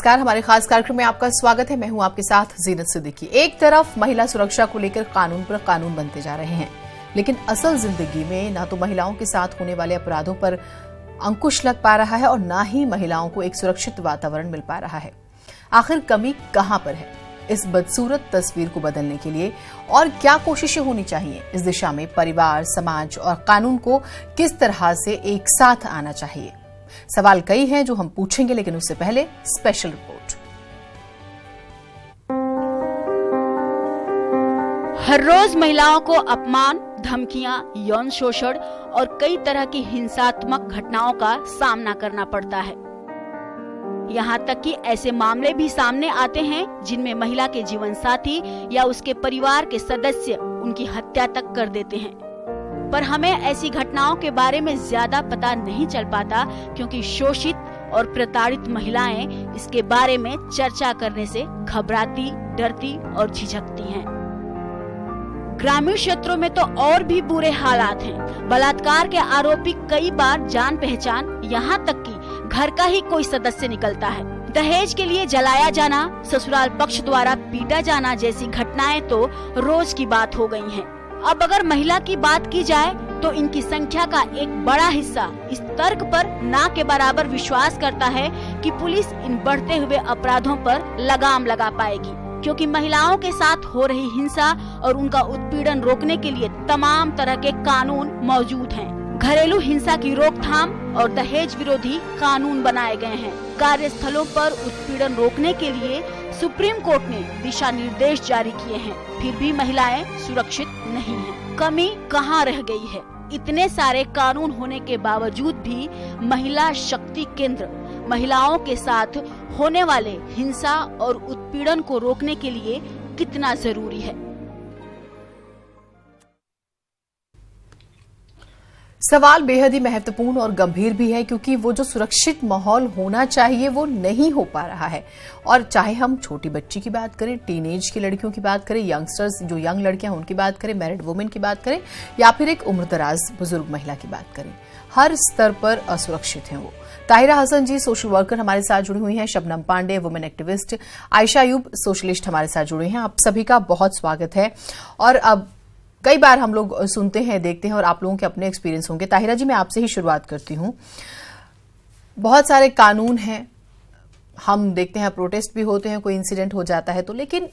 नमस्कार, हमारे खास कार्यक्रम में आपका स्वागत है। मैं हूं आपके साथ जीनत सिद्दीकी। एक तरफ महिला सुरक्षा को लेकर कानून पर कानून बनते जा रहे हैं, लेकिन असल जिंदगी में ना तो महिलाओं के साथ होने वाले अपराधों पर अंकुश लग पा रहा है और ना ही महिलाओं को एक सुरक्षित वातावरण मिल पा रहा है। आखिर कमी कहां पर है? इस बदसूरत तस्वीर को बदलने के लिए और क्या कोशिशें होनी चाहिए? इस दिशा में परिवार, समाज और कानून को किस तरह से एक साथ आना चाहिए? सवाल कई हैं जो हम पूछेंगे, लेकिन उससे पहले स्पेशल रिपोर्ट। हर रोज महिलाओं को अपमान, धमकियां, यौन शोषण और कई तरह की हिंसात्मक घटनाओं का सामना करना पड़ता है। यहाँ तक कि ऐसे मामले भी सामने आते हैं जिनमें महिला के जीवन साथी या उसके परिवार के सदस्य उनकी हत्या तक कर देते हैं। पर हमें ऐसी घटनाओं के बारे में ज्यादा पता नहीं चल पाता, क्योंकि शोषित और प्रताड़ित महिलाएं इसके बारे में चर्चा करने से घबराती, डरती और झिझकती हैं। ग्रामीण क्षेत्रों में तो और भी बुरे हालात हैं। बलात्कार के आरोपी कई बार जान पहचान, यहाँ तक कि घर का ही कोई सदस्य निकलता है। दहेज के लिए जलाया जाना, ससुराल पक्ष द्वारा पीटा जाना जैसी घटनाएं तो रोज की बात हो गई हैं। अब अगर महिला की बात की जाए तो इनकी संख्या का एक बड़ा हिस्सा इस तर्क पर ना के बराबर विश्वास करता है कि पुलिस इन बढ़ते हुए अपराधों पर लगाम लगा पाएगी, क्योंकि महिलाओं के साथ हो रही हिंसा और उनका उत्पीड़न रोकने के लिए तमाम तरह के कानून मौजूद हैं। घरेलू हिंसा की रोकथाम और दहेज विरोधी कानून बनाए गए हैं। कार्यस्थलों पर उत्पीड़न रोकने के लिए सुप्रीम कोर्ट ने दिशा निर्देश जारी किए हैं, फिर भी महिलाएं सुरक्षित नहीं हैं। कमी कहां रह गई है? इतने सारे कानून होने के बावजूद भी महिला शक्ति केंद्र महिलाओं के साथ होने वाले हिंसा और उत्पीड़न को रोकने के लिए कितना जरूरी है? सवाल बेहद ही महत्वपूर्ण और गंभीर भी है, क्योंकि वो जो सुरक्षित माहौल होना चाहिए वो नहीं हो पा रहा है। और चाहे हम छोटी बच्ची की बात करें, टीनेज की लड़कियों की बात करें, यंगस्टर्स जो यंग लड़कियां हैं उनकी बात करें, मैरिड वुमेन की बात करें, या फिर एक उम्रदराज बुजुर्ग महिला की बात करें, हर स्तर पर असुरक्षित हैं वो। ताहिरा हसन जी सोशल वर्कर हमारे साथ जुड़ी हुई हैं, Shabnam Pandey women activist, Ayesha Ayub socialist हमारे साथ जुड़े हैं। आप सभी का बहुत स्वागत है। और अब कई बार हम लोग सुनते हैं, देखते हैं और आप लोगों के अपने एक्सपीरियंस होंगे। ताहिरा जी, मैं आपसे ही शुरुआत करती हूं। बहुत सारे कानून हैं, हम देखते हैं प्रोटेस्ट भी होते हैं, कोई इंसिडेंट हो जाता है तो, लेकिन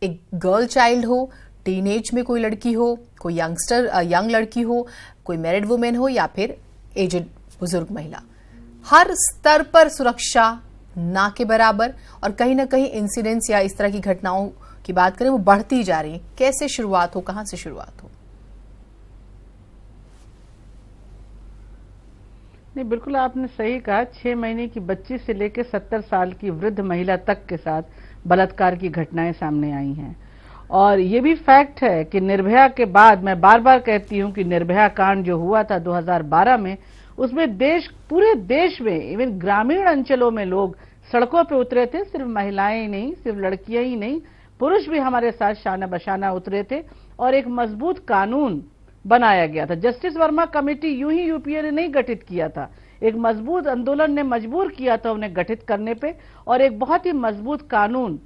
एक गर्ल चाइल्ड हो, टीनेज में कोई लड़की हो, कोई यंग लड़की हो, कोई मैरिड वुमेन हो या फिर एजेड बुजुर्ग महिला, हर स्तर पर सुरक्षा ना के बराबर, और कहीं ना कहीं इंसिडेंट्स या इस तरह की घटनाओं की बात करें वो बढ़ती जा रही है। कैसे शुरुआत हो, कहां से शुरुआत हो? नहीं, बिल्कुल आपने सही कहा। 6 महीने की बच्ची से लेकर 70 साल की वृद्ध महिला तक के साथ बलात्कार की घटनाएं सामने आई हैं। और ये भी फैक्ट है कि निर्भया के बाद, मैं बार बार कहती हूं कि निर्भया कांड जो हुआ था 2012 में, उसमें पूरे देश में, इवन ग्रामीण अंचलों में लोग सड़कों पे उतरे थे। सिर्फ महिलाएं ही नहीं, सिर्फ लड़कियां ही नहीं, पुरुष भी हमारे साथ शाना बशाना उतरे थे और एक मजबूत कानून बनाया गया था। जस्टिस वर्मा कमेटी यूं ही यूपीए ने नहीं गठित किया था, एक मजबूत आंदोलन ने मजबूर किया था उन्हें गठित करने पे, और एक बहुत ही मजबूत कानून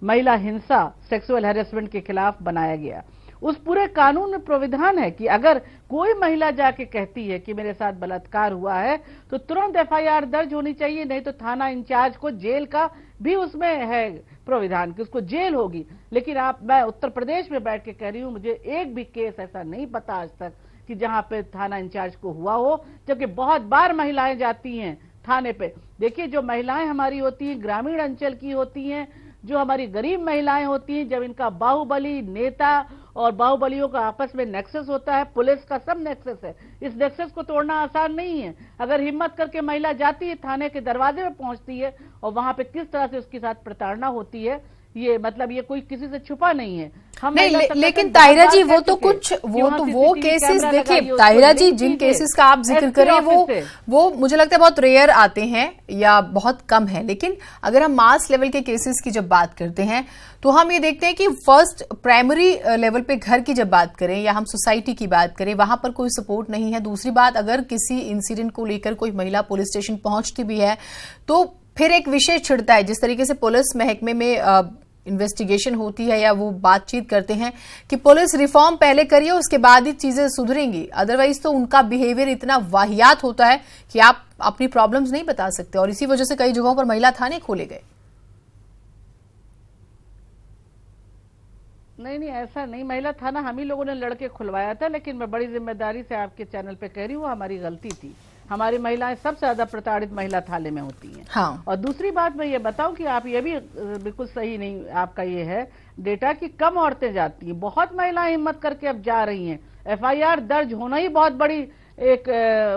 महिला हिंसा, सेक्सुअल हैरेसमेंट के खिलाफ बनाया गया। उस पूरे कानून में प्राविधान है कि अगर कोई महिला जाके कहती है कि मेरे साथ बलात्कार हुआ है तो तुरंत एफआईआर दर्ज होनी चाहिए, नहीं तो थाना इंचार्ज को जेल का भी उसमें है प्राविधान कि उसको जेल होगी। लेकिन मैं उत्तर प्रदेश में बैठ के कह रही हूं, मुझे एक भी केस ऐसा नहीं पता आज तक कि जहां पे थाना इंचार्ज को हुआ हो, जबकि बहुत बार महिलाएं जाती हैं थाने पे। देखिए, जो महिलाएं हमारी होती हैं ग्रामीण अंचल की होती हैं, जो हमारी गरीब महिलाएं होती हैं, जब इनका बाहुबली नेता और बाहुबलियों का आपस में नेक्सस होता है, पुलिस का सब नेक्सस है, इस नेक्सस को तोड़ना आसान नहीं है। अगर हिम्मत करके महिला जाती है, थाने के दरवाजे में पहुंचती है और वहां पे किस तरह से उसके साथ प्रताड़ना होती है, ये मतलब ये कोई किसी से छुपा नहीं है। हम नहीं, लेकिन ताहिरा जी वो केसेस देखिए, ताहिरा जी जिन केसेस का आप जिक्र करें वो मुझे लगता है बहुत रेयर आते हैं या बहुत कम है। लेकिन अगर हम मास लेवल के केसेस की जब बात करते हैं तो हम ये देखते हैं कि फर्स्ट प्राइमरी लेवल पे घर की जब बात करें या हम सोसाइटी की बात करें, वहां पर कोई सपोर्ट नहीं है। दूसरी बात, अगर किसी इंसिडेंट को लेकर कोई महिला पुलिस स्टेशन पहुंचती भी है तो फिर एक विषय छिड़ता है, जिस तरीके से पुलिस महकमे में इन्वेस्टिगेशन होती है या वो बातचीत करते हैं कि पुलिस रिफॉर्म पहले करिए उसके बाद ही चीजें सुधरेंगी, अदरवाइज तो उनका बिहेवियर इतना वाहियात होता है कि आप अपनी प्रॉब्लम्स नहीं बता सकते। और इसी वजह से कई जगहों पर महिला थाने खोले गए। नहीं, ऐसा नहीं, महिला थाना हम ही लोगों ने लड़के खुलवाया था, लेकिन मैं बड़ी जिम्मेदारी से आपके चैनल पे कह रही हूँ, हमारी गलती थी। हमारी महिलाएं सबसे ज्यादा प्रताड़ित महिला थाने में होती हैं। हाँ। और दूसरी बात मैं ये बताऊं कि आप ये भी बिल्कुल सही नहीं आपका ये है डेटा कि कम औरतें जाती हैं, बहुत महिलाएं हिम्मत करके अब जा रही हैं। एफआईआर दर्ज होना ही बहुत बड़ी एक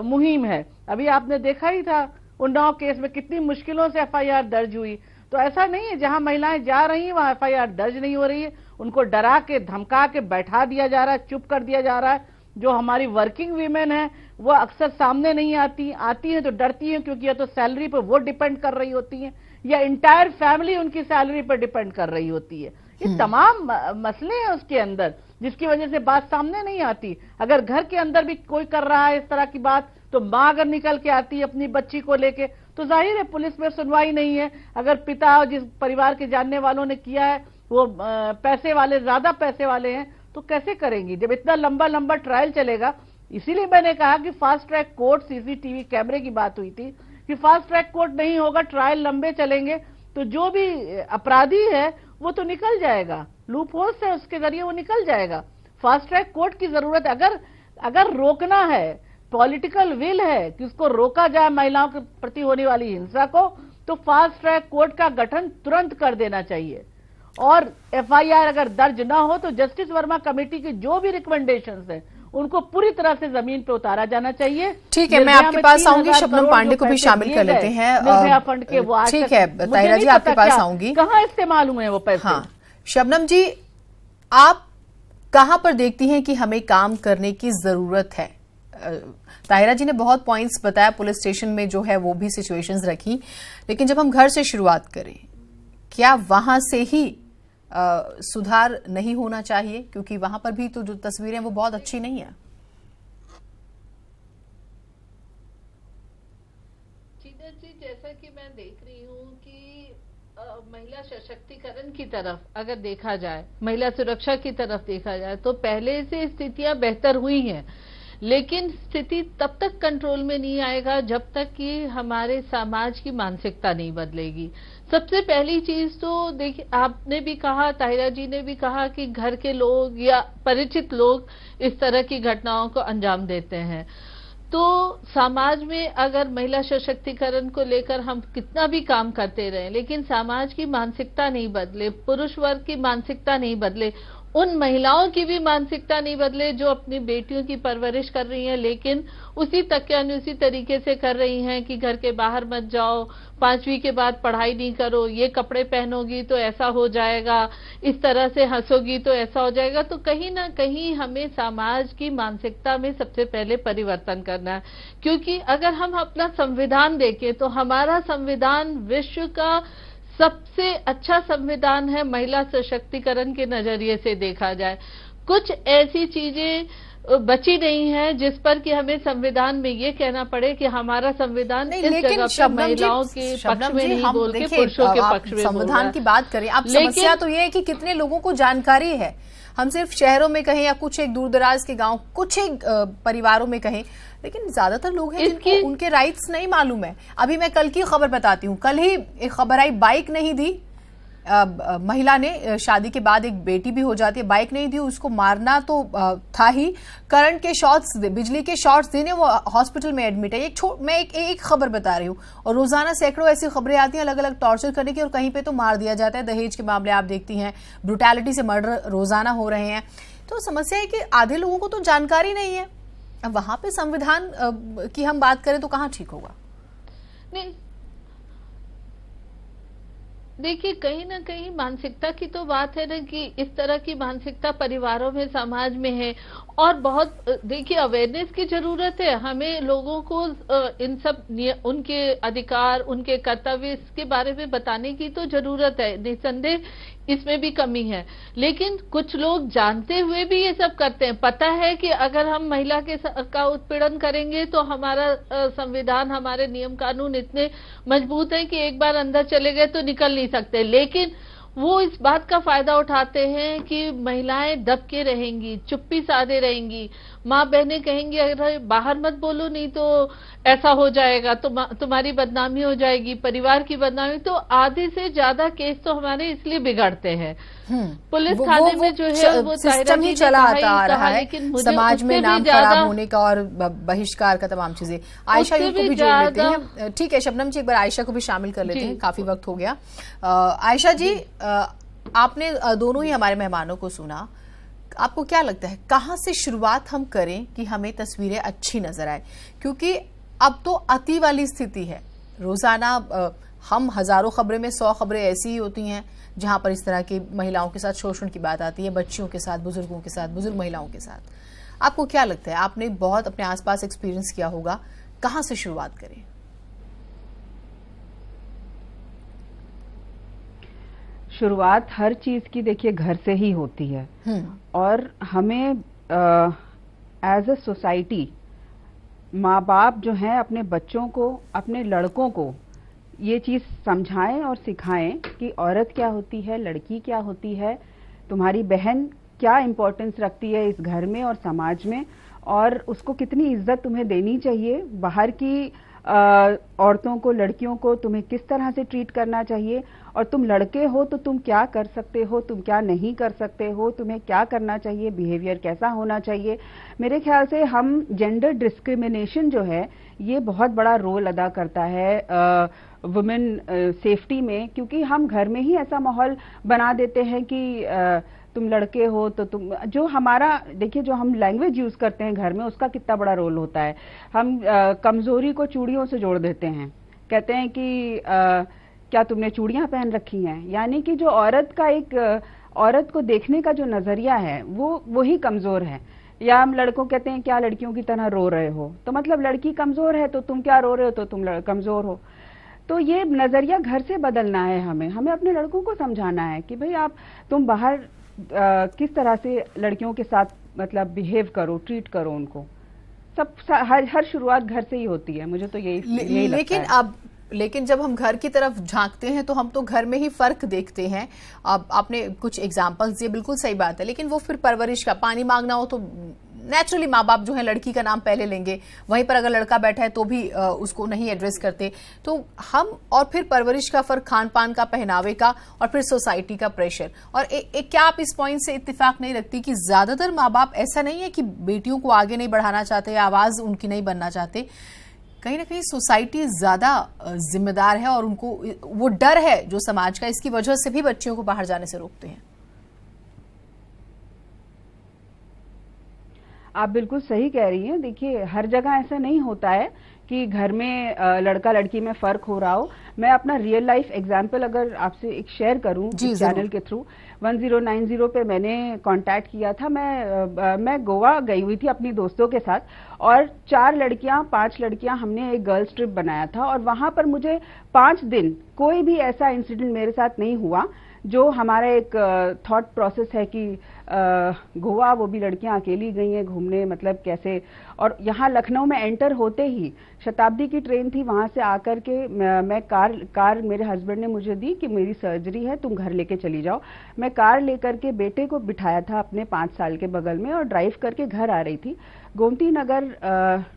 मुहिम है। अभी आपने देखा ही था उन्नाव केस में कितनी मुश्किलों से एफआईआर दर्ज हुई। तो ऐसा नहीं है जहां महिलाएं जा रही हैं वहां एफआईआर दर्ज नहीं हो रही है, उनको डरा के धमका के बैठा दिया जा रहा है, चुप कर दिया जा रहा है। जो हमारी वर्किंग वीमेन है वो अक्सर सामने नहीं आती हैं तो डरती हैं, क्योंकि या तो सैलरी पर वो डिपेंड कर रही होती हैं या इंटायर फैमिली उनकी सैलरी पर डिपेंड कर रही होती है। ये तमाम मसले हैं उसके अंदर, जिसकी वजह से बात सामने नहीं आती। अगर घर के अंदर भी कोई कर रहा है इस तरह की बात, तो माँ अगर निकल के आती है अपनी बच्ची को लेके, तो जाहिर है पुलिस में सुनवाई नहीं है। अगर पिता और जिस परिवार के जानने वालों ने किया है वो पैसे वाले, ज्यादा पैसे वाले हैं, तो कैसे करेंगी जब इतना लंबा ट्रायल चलेगा। इसीलिए मैंने कहा कि फास्ट ट्रैक कोर्ट, सीसीटीवी कैमरे की बात हुई थी कि फास्ट ट्रैक कोर्ट नहीं होगा, ट्रायल लंबे चलेंगे तो जो भी अपराधी है वो तो निकल जाएगा, लूप होल्स है उसके जरिए वो निकल जाएगा। फास्ट ट्रैक कोर्ट की जरूरत है। अगर रोकना है, पॉलिटिकल विल है कि उसको रोका जाए महिलाओं के प्रति होने वाली हिंसा को, तो फास्ट ट्रैक कोर्ट का गठन तुरंत कर देना चाहिए। और एफआईआर अगर दर्ज ना हो तो जस्टिस वर्मा कमेटी की जो भी रिकमेंडेशंस हैं उनको पूरी तरह से जमीन पे उतारा जाना चाहिए। ठीक है, मैं आपके पास आऊंगी, शबनम पांडे को भी शामिल कर लेते हैं निर्भया फंड के। वो ठीक है ताहिरा जी, आपके पास आऊंगी। कहाँ इस्तेमाल हुए हैं वो पैसे? हाँ शबनम जी, आप कहां पर देखती हैं कि हमें काम करने की जरूरत है? ताहिरा जी ने बहुत पॉइंट्स बताया, पुलिस स्टेशन में जो है वो भी सिचुएशंस रखी, लेकिन जब हम घर से शुरुआत करें, क्या वहां से ही सुधार नहीं होना चाहिए? क्योंकि वहां पर भी तो जो तस्वीरें वो बहुत अच्छी नहीं है। जी, जैसा कि मैं देख रही हूँ कि महिला सशक्तिकरण की तरफ अगर देखा जाए, महिला सुरक्षा की तरफ देखा जाए, तो पहले से स्थितियां बेहतर हुई हैं, लेकिन स्थिति तब तक कंट्रोल में नहीं आएगा जब तक कि हमारे समाज की मानसिकता नहीं बदलेगी। सबसे पहली चीज तो देखिए, आपने भी कहा, ताहिरा जी ने भी कहा कि घर के लोग या परिचित लोग इस तरह की घटनाओं को अंजाम देते हैं। तो समाज में अगर महिला सशक्तिकरण को लेकर हम कितना भी काम करते रहें, लेकिन समाज की मानसिकता नहीं बदले, पुरुष वर्ग की मानसिकता नहीं बदले, उन महिलाओं की भी मानसिकता नहीं बदले जो अपनी बेटियों की परवरिश कर रही हैं, लेकिन उसी उसी तरीके से कर रही हैं कि घर के बाहर मत जाओ, 5वीं के बाद पढ़ाई नहीं करो, ये कपड़े पहनोगी तो ऐसा हो जाएगा, इस तरह से हंसोगी तो ऐसा हो जाएगा। तो कहीं ना कहीं हमें समाज की मानसिकता में सबसे पहले परिवर्तन करना है, क्योंकि अगर हम अपना संविधान देखें तो हमारा संविधान विश्व का सबसे अच्छा संविधान है महिला सशक्तिकरण के नजरिए से देखा जाए। कुछ ऐसी चीजें बची नहीं है जिस पर कि हमें संविधान में ये कहना पड़े कि हमारा संविधान इस जगह पर महिलाओं के पक्ष में नहीं बोल के पुरुषों के पक्ष में। संविधान की बात करें, अब समस्या तो ये है कि कितने लोगों को जानकारी है। हम सिर्फ शहरों में कहें या कुछ एक दूर दराज के गांव, कुछ एक परिवारों में कहें, लेकिन ज्यादातर लोग हैं जिनको उनके राइट्स नहीं मालूम है। अभी मैं कल की खबर बताती हूँ, कल ही एक खबर आई, बाइक नहीं दी महिला ने, शादी के बाद एक बेटी भी हो जाती है, बाइक नहीं दी, उसको मारना तो था ही, करंट के शॉट्स, बिजली के शॉट्स देने, वो हॉस्पिटल में एडमिट है। मैं एक खबर बता रही हूँ, और रोजाना सैकड़ों ऐसी खबरें आती हैं अलग अलग टॉर्चर करने की, और कहीं पे तो मार दिया जाता है। दहेज के मामले आप देखती हैं, ब्रुटैलिटी से मर्डर रोजाना हो रहे हैं। तो समस्या है कि आधे लोगों को तो जानकारी नहीं है। अब वहां पे संविधान की हम बात करें तो कहाँ ठीक होगा? नहीं, देखिए कहीं ना कहीं मानसिकता की तो बात है ना, कि इस तरह की मानसिकता परिवारों में, समाज में है, और बहुत देखिए अवेयरनेस की जरूरत है। हमें लोगों को इन सब उनके अधिकार, उनके कर्तव्य, इसके बारे में बताने की तो जरूरत है। निसंदेह इसमें भी कमी है। लेकिन कुछ लोग जानते हुए भी ये सब करते हैं। पता है कि अगर हम महिला का उत्पीड़न करेंगे तो हमारा संविधान, हमारे नियम कानून इतने मजबूत हैं कि एक बार अंदर चले गए तो निकल नहीं सकते, लेकिन वो इस बात का फायदा उठाते हैं कि महिलाएं दब के रहेंगी, चुप्पी साधे रहेंगी। माँ बहनें कहेंगी अगर बाहर मत बोलो नहीं तो ऐसा हो जाएगा, तुम्हारी बदनामी हो जाएगी, परिवार की बदनामी। तो आधे से ज्यादा केस तो हमारे इसलिए बिगड़ते हैं। पुलिस थाने में जो है वो सिस्टम ही चला आ रहा है, समाज में नाम खराब होने का और बहिष्कार का तमाम चीजें। आयशा को भी जोड़ लेते हैं। ठीक है शबनम जी, एक बार आयशा को भी शामिल कर लेते हैं, काफी वक्त हो गया। आयशा जी, आपने दोनों ही हमारे मेहमानों को सुना, आपको क्या लगता है कहां से शुरुआत हम करें कि हमें तस्वीरें अच्छी नजर आए? क्योंकि अब तो अति वाली स्थिति है, रोजाना हम हजारों खबरें में 100 खबरें ऐसी ही होती हैं जहां पर इस तरह की महिलाओं के साथ शोषण की बात आती है, बच्चियों के साथ, बुजुर्गों के साथ, बुजुर्ग महिलाओं के साथ। आपको क्या लगता है, आपने बहुत अपने आसपास एक्सपीरियंस किया होगा, कहां से शुरुआत करें? शुरुआत हर चीज की देखिए घर से ही होती है, और हमें एज अ सोसाइटी माँ बाप जो हैं अपने बच्चों को, अपने लड़कों को ये चीज समझाएं और सिखाएं कि औरत क्या होती है, लड़की क्या होती है, तुम्हारी बहन क्या इम्पोर्टेंस रखती है इस घर में और समाज में, और उसको कितनी इज्जत तुम्हें देनी चाहिए। बाहर की औरतों को, लड़कियों को तुम्हें किस तरह से ट्रीट करना चाहिए, और तुम लड़के हो तो तुम क्या कर सकते हो, तुम क्या नहीं कर सकते हो, तुम्हें क्या करना चाहिए, बिहेवियर कैसा होना चाहिए। मेरे ख्याल से हम जेंडर डिस्क्रिमिनेशन जो है ये बहुत बड़ा रोल अदा करता है वुमेन सेफ्टी में, क्योंकि हम घर में ही ऐसा माहौल बना देते हैं कि तुम लड़के हो तो तुम, जो हमारा देखिए जो हम लैंग्वेज यूज करते हैं घर में उसका कितना बड़ा रोल होता है। हम कमजोरी को चूड़ियों से जोड़ देते हैं, कहते हैं कि क्या तुमने चूड़ियां पहन रखी हैं, यानी कि जो औरत का एक औरत को देखने का जो नजरिया है वो ही कमजोर है। या हम लड़कों कहते हैं क्या लड़कियों की तरह रो रहे हो, तो मतलब लड़की कमजोर है तो तुम क्या रो रहे हो, तो तुम कमजोर हो। तो ये नजरिया घर से बदलना है, हमें अपने लड़कों को समझाना है कि भाई तुम बाहर किस तरह से लड़कियों के साथ मतलब बिहेव करो, ट्रीट करो उनको। सब हर शुरुआत घर से ही होती है, मुझे तो यही लगता है। लेकिन जब हम घर की तरफ झांकते हैं तो हम तो घर में ही फर्क देखते हैं। अब आपने कुछ एग्जांपल्स दिए, बिल्कुल सही बात है, लेकिन वो फिर परवरिश का, पानी मांगना हो तो नेचुरली माँ बाप जो है लड़की का नाम पहले लेंगे, वहीं पर अगर लड़का बैठा है तो भी उसको नहीं एड्रेस करते। तो हम, और फिर परवरिश का फर्क, खान पान का, पहनावे का, और फिर सोसाइटी का प्रेशर। और क्या आप इस पॉइंट से इत्तेफाक नहीं रखती कि ज्यादातर माँ बाप ऐसा नहीं है कि बेटियों को आगे नहीं बढ़ाना चाहते, आवाज उनकी नहीं बनना चाहते, कहीं ना कहीं सोसाइटी ज्यादा जिम्मेदार है और उनको वो डर है जो समाज का, इसकी वजह से भी बच्चियों को बाहर जाने से रोकते हैं? आप बिल्कुल सही कह रही हैं। देखिए हर जगह ऐसा नहीं होता है कि घर में लड़का लड़की में फर्क हो रहा हो। मैं अपना रियल लाइफ एग्जांपल अगर आपसे एक शेयर करूं चैनल के थ्रू, 1090 पे मैंने कांटेक्ट किया था। मैं गोवा गई हुई थी अपनी दोस्तों के साथ, और 5 लड़कियां हमने एक गर्ल्स ट्रिप बनाया था, और वहां पर मुझे 5 दिन कोई भी ऐसा इंसिडेंट मेरे साथ नहीं हुआ जो हमारा एक थॉट प्रोसेस है कि गोवा, वो भी लड़कियां अकेली गई हैं घूमने, मतलब कैसे। और यहाँ लखनऊ में एंटर होते ही शताब्दी की ट्रेन थी, वहां से आकर के मैं कार मेरे हस्बैंड ने मुझे दी कि मेरी सर्जरी है, तुम घर लेके चली जाओ। मैं कार लेकर के बेटे को बिठाया था अपने 5 साल के बगल में और ड्राइव करके घर आ रही थी। गोमती नगर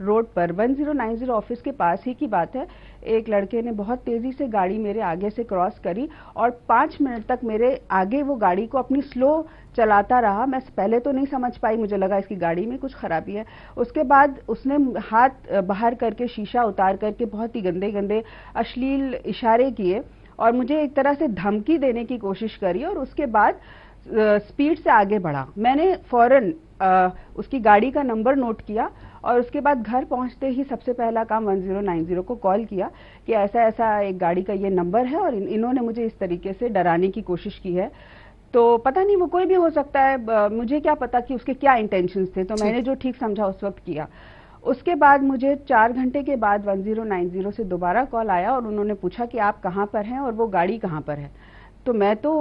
रोड पर 1090 ऑफिस के पास ही की बात है, एक लड़के ने बहुत तेजी से गाड़ी मेरे आगे से क्रॉस करी और 5 मिनट तक मेरे आगे वो गाड़ी को अपनी स्लो चलाता रहा। मैं पहले तो नहीं समझ पाई, मुझे लगा इसकी गाड़ी में कुछ खराबी है। उसके बाद उसने हाथ बाहर करके शीशा उतार करके बहुत ही गंदे गंदे अश्लील इशारे किए और मुझे एक तरह से धमकी देने की कोशिश करी, और उसके बाद स्पीड से आगे बढ़ा। मैंने फौरन उसकी गाड़ी का नंबर नोट किया और उसके बाद घर पहुंचते ही सबसे पहला काम 1090 को कॉल किया कि ऐसा ऐसा एक गाड़ी का ये नंबर है और इन्होंने मुझे इस तरीके से डराने की कोशिश की है। तो पता नहीं, वो कोई भी हो सकता है, मुझे क्या पता कि उसके क्या इंटेंशंस थे। तो मैंने जो ठीक समझा उस वक्त किया। उसके बाद मुझे 4 घंटे के बाद 1090 से दोबारा कॉल आया और उन्होंने पूछा कि आप कहाँ पर हैं और वो गाड़ी कहाँ पर है। तो मैं तो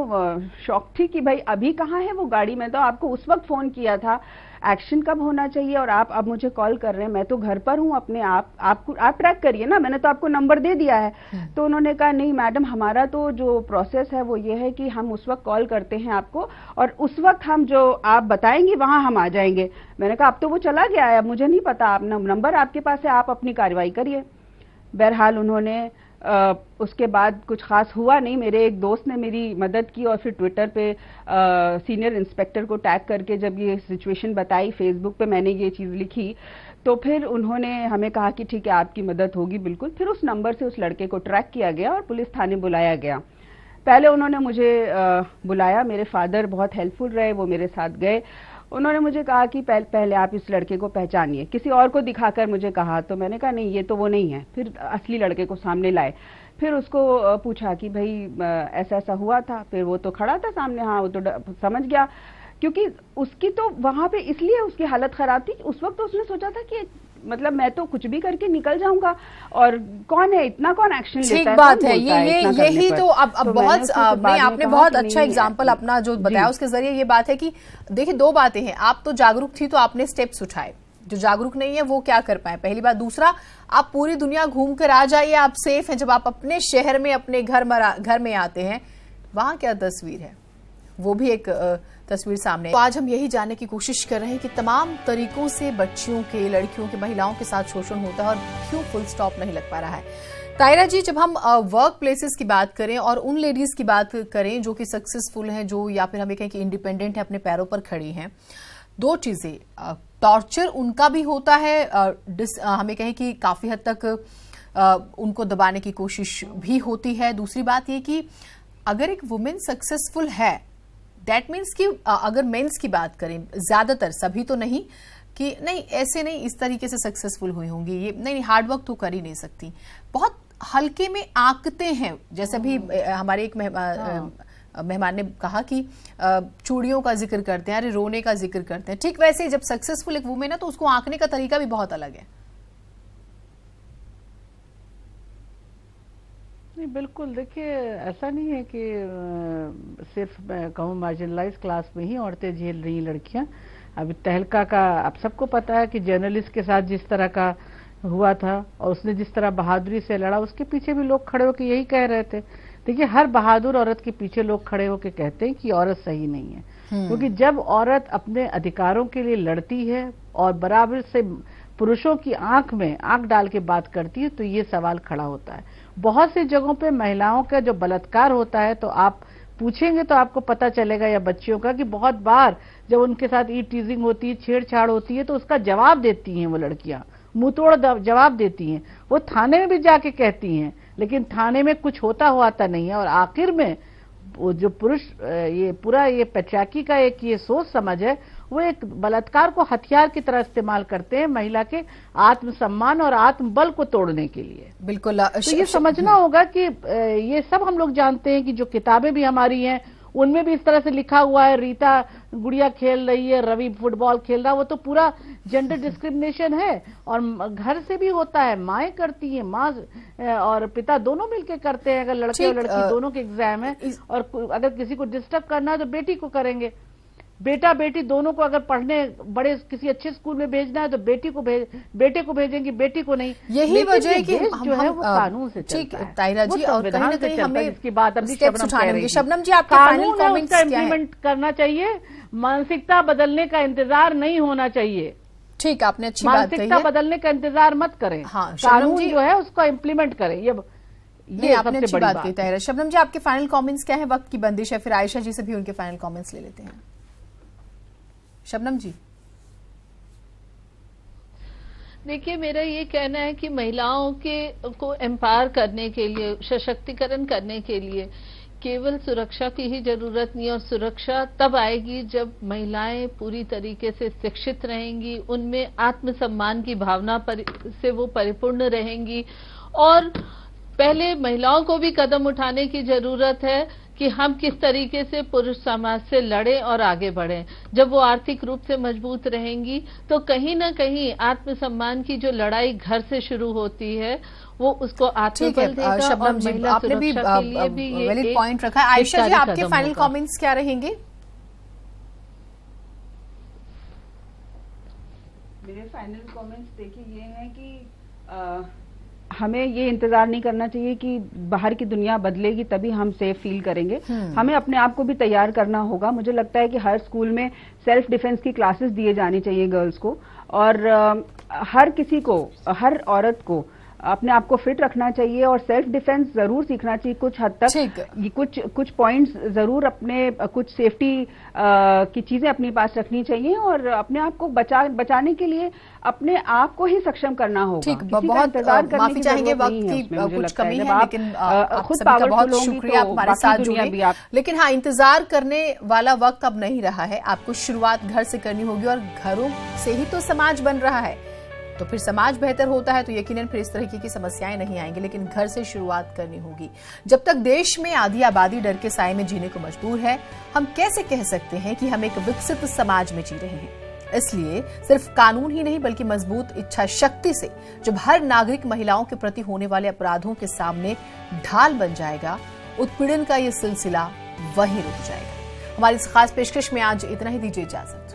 शॉक थी कि भाई अभी कहाँ है वो गाड़ी। मैं तो आपको उस वक्त फोन किया था, एक्शन कब होना चाहिए, और आप अब मुझे कॉल कर रहे हैं। मैं तो घर पर हूँ अपने, आप ट्रैक करिए ना, मैंने तो आपको नंबर दे दिया है। तो उन्होंने कहा नहीं मैडम, हमारा तो जो प्रोसेस है वो ये है कि हम उस वक्त कॉल करते हैं आपको, और उस वक्त हम जो आप बताएंगे वहां हम आ जाएंगे। मैंने कहा अब तो वो चला गया है, अब मुझे नहीं पता, आप नंबर आपके पास है, आप अपनी कार्रवाई करिए। बहरहाल उन्होंने उसके बाद कुछ खास हुआ नहीं। मेरे एक दोस्त ने मेरी मदद की और फिर ट्विटर पे सीनियर इंस्पेक्टर को टैग करके जब ये सिचुएशन बताई, फेसबुक पे मैंने ये चीज़ लिखी, तो फिर उन्होंने हमें कहा कि ठीक है आपकी मदद होगी बिल्कुल। फिर उस नंबर से उस लड़के को ट्रैक किया गया और पुलिस थाने बुलाया गया। पहले उन्होंने मुझे बुलाया, मेरे फादर बहुत हेल्पफुल रहे, वो मेरे साथ गए। उन्होंने मुझे कहा कि पहले आप इस लड़के को पहचानिए, किसी और को दिखाकर मुझे कहा। तो मैंने कहा नहीं ये तो वो नहीं है। फिर असली लड़के को सामने लाए, फिर उसको पूछा कि भाई ऐसा ऐसा हुआ था। फिर वो तो खड़ा था सामने, हाँ वो तो समझ गया, क्योंकि उसकी तो वहां पे इसलिए उसकी हालत खराब थी। उस वक्त तो उसने सोचा था कि मतलब मैं तो कुछ भी करके निकल जाऊंगा, और कौन है इतना, कौन एक्शन लेता है। ठीक बात है, यही तो अब बहुत आपने बहुत अच्छा एग्जांपल अपना जो बताया उसके जरिए ये बात है कि देखिए दो बातें हैं। आप तो जागरूक थी तो आपने स्टेप्स उठाए, जो जागरूक नहीं है वो क्या कर पाए, पहली बात। दूसरा, आप पूरी दुनिया घूम कर आ जाइए, आप सेफ हैं। जब आप अपने शहर में अपने घर में आते हैं, वहां क्या तस्वीर है, वो भी एक तस्वीर सामने। तो आज हम यही जानने की कोशिश कर रहे हैं कि तमाम तरीकों से बच्चियों के, लड़कियों के, महिलाओं के साथ शोषण होता है और क्यों फुल स्टॉप नहीं लग पा रहा है। तायरा जी, जब हम वर्क प्लेसेस की बात करें और उन लेडीज की बात करें जो कि सक्सेसफुल हैं, जो या फिर हमें कहें कि इंडिपेंडेंट है, अपने पैरों पर खड़ी हैं, दो चीजें, टॉर्चर उनका भी होता है, हमें कहें कि काफी हद तक उनको दबाने की कोशिश भी होती है। दूसरी बात ये कि अगर एक वुमेन सक्सेसफुल है, दैट मीन्स कि अगर मेंस की बात करें, ज्यादातर, सभी तो नहीं कि नहीं ऐसे नहीं इस तरीके से सक्सेसफुल हुई होंगी, ये नहीं हार्डवर्क तो कर ही नहीं सकती, बहुत हल्के में आंकते हैं। जैसे भी हमारे एक मेहमान ने कहा कि चूड़ियों का जिक्र करते हैं, अरे रोने का जिक्र करते हैं, ठीक वैसे ही जब सक्सेसफुल एक वुमेन है तो उसको आंकने का तरीका भी बहुत अलग है। नहीं बिल्कुल, देखिए ऐसा नहीं है कि सिर्फ मैं कहूँ मार्जिनलाइज क्लास में ही औरतें झेल रही लड़कियां। अभी तहलका का आप सबको पता है कि जर्नलिस्ट के साथ जिस तरह का हुआ था और उसने जिस तरह बहादुरी से लड़ा, उसके पीछे भी लोग खड़े होकर यही कह रहे थे। देखिए हर बहादुर औरत के पीछे लोग खड़े होकर कहते हैं कि औरत सही नहीं है, क्योंकि जब औरत अपने अधिकारों के लिए लड़ती है और बराबर से पुरुषों की आंख में आंख डाल के बात करती है, तो ये सवाल खड़ा होता है। बहुत सी जगहों पे महिलाओं का जो बलात्कार होता है, तो आप पूछेंगे तो आपको पता चलेगा, या बच्चियों का, कि बहुत बार जब उनके साथ ई टीजिंग होती है, छेड़छाड़ होती है, तो उसका जवाब देती हैं वो लड़कियां, मुंह तोड़ जवाब देती हैं। वो थाने में भी जाके कहती हैं, लेकिन थाने में कुछ होता हुआता नहीं है। और आखिर में वो जो पुरुष ये पूरा ये पैट्रियार्की का एक ये सोच समझ है, वो एक बलात्कार को हथियार की तरह इस्तेमाल करते हैं महिला के आत्मसम्मान और आत्मबल को तोड़ने के लिए। बिल्कुल, तो ये समझना होगा कि ये सब हम लोग जानते हैं कि जो किताबें भी हमारी हैं उनमें भी इस तरह से लिखा हुआ है, रीता गुड़िया खेल रही है, रवि फुटबॉल खेल रहा है, वो तो पूरा जेंडर डिस्क्रिमिनेशन है। और घर से भी होता है, माएँ करती हैं, माँ और पिता दोनों मिलकर करते हैं। अगर लड़के और लड़की दोनों के एग्जाम है और अगर किसी को डिस्टर्ब करना है तो बेटी को करेंगे, बेटा बेटी दोनों को अगर पढ़ने बड़े किसी अच्छे स्कूल में भेजना है तो बेटे को भेजेंगे, बेटी को नहीं। यही वजह है कि जो है वो कानून से ठीक तायरा जी, और कहीं ना कहीं हमें इसकी बात अभी शबनम जी आपके फाइनल कमेंट्स क्या हैं? इम्प्लीमेंट करना चाहिए, मानसिकता बदलने का इंतजार नहीं होना चाहिए। ठीक, आपने अच्छी बात कही है, मानसिकता बदलने का इंतजार मत करें। हाँ, कानून जो है उसको इम्प्लीमेंट करें। ये आपने अच्छी बात कही तायरा। शबनम जी आपके फाइनल कमेंट्स क्या है? वक्त की बंदिश है, फिर आयशा जी से भी उनके फाइनल कमेंट्स ले लेते हैं। शबनम जी, देखिए मेरा ये कहना है कि महिलाओं को एम्पावर करने के लिए, सशक्तिकरण करने के लिए केवल सुरक्षा की ही जरूरत नहीं, और सुरक्षा तब आएगी जब महिलाएं पूरी तरीके से शिक्षित रहेंगी, उनमें आत्मसम्मान की भावना से वो परिपूर्ण रहेंगी। और पहले महिलाओं को भी कदम उठाने की जरूरत है कि हम किस तरीके से पुरुष समाज से लड़ें और आगे बढ़ें। जब वो आर्थिक रूप से मजबूत रहेंगी तो कहीं ना कहीं आत्मसम्मान की जो लड़ाई घर से शुरू होती है वो उसको आत्मबल देगा। शबनम जी, आपने भी वैलिड पॉइंट रखा है। आयशा जी, आपके फाइनल कमेंट्स क्या रहेंगे? मेरे फाइनल कमेंट्स देखिए ये हैं कि हमें ये इंतजार नहीं करना चाहिए कि बाहर की दुनिया बदलेगी तभी हम सेफ फील करेंगे। हमें अपने आप को भी तैयार करना होगा। मुझे लगता है कि हर स्कूल में सेल्फ डिफेंस की क्लासेस दिए जानी चाहिए गर्ल्स को, और हर किसी को, हर औरत को अपने आप को फिट रखना चाहिए और सेल्फ डिफेंस जरूर सीखना चाहिए कुछ हद तक। कुछ पॉइंट्स जरूर अपने, कुछ सेफ्टी की चीजें अपने पास रखनी चाहिए और अपने आप को बचाने के लिए अपने आप को ही सक्षम करना होगा। ठीक, बहुत माफी चाहेंगे, वक्त की कुछ कमी है, लेकिन आप सभी का बहुत शुक्रिया हमारे साथ जुड़े। लेकिन हाँ, इंतजार करने वाला वक्त अब नहीं रहा है। आपको शुरुआत घर से करनी होगी और घरों से ही तो समाज बन रहा है। तो फिर समाज बेहतर होता है तो यकीनन फिर इस तरह की समस्याएं नहीं आएंगी, लेकिन घर से शुरुआत करनी होगी। जब तक देश में आधी आबादी डर के साए में जीने को मजबूर है, हम कैसे कह सकते हैं कि हम एक विकसित समाज में जी रहे हैं? इसलिए सिर्फ कानून ही नहीं बल्कि मजबूत इच्छा शक्ति से जब हर नागरिक महिलाओं के प्रति होने वाले अपराधों के सामने ढाल बन जाएगा, उत्पीड़न का ये सिलसिला वहीं रुक जाएगा। हमारी इस खास पेशकश में आज इतना ही। दीजिए इजाजत।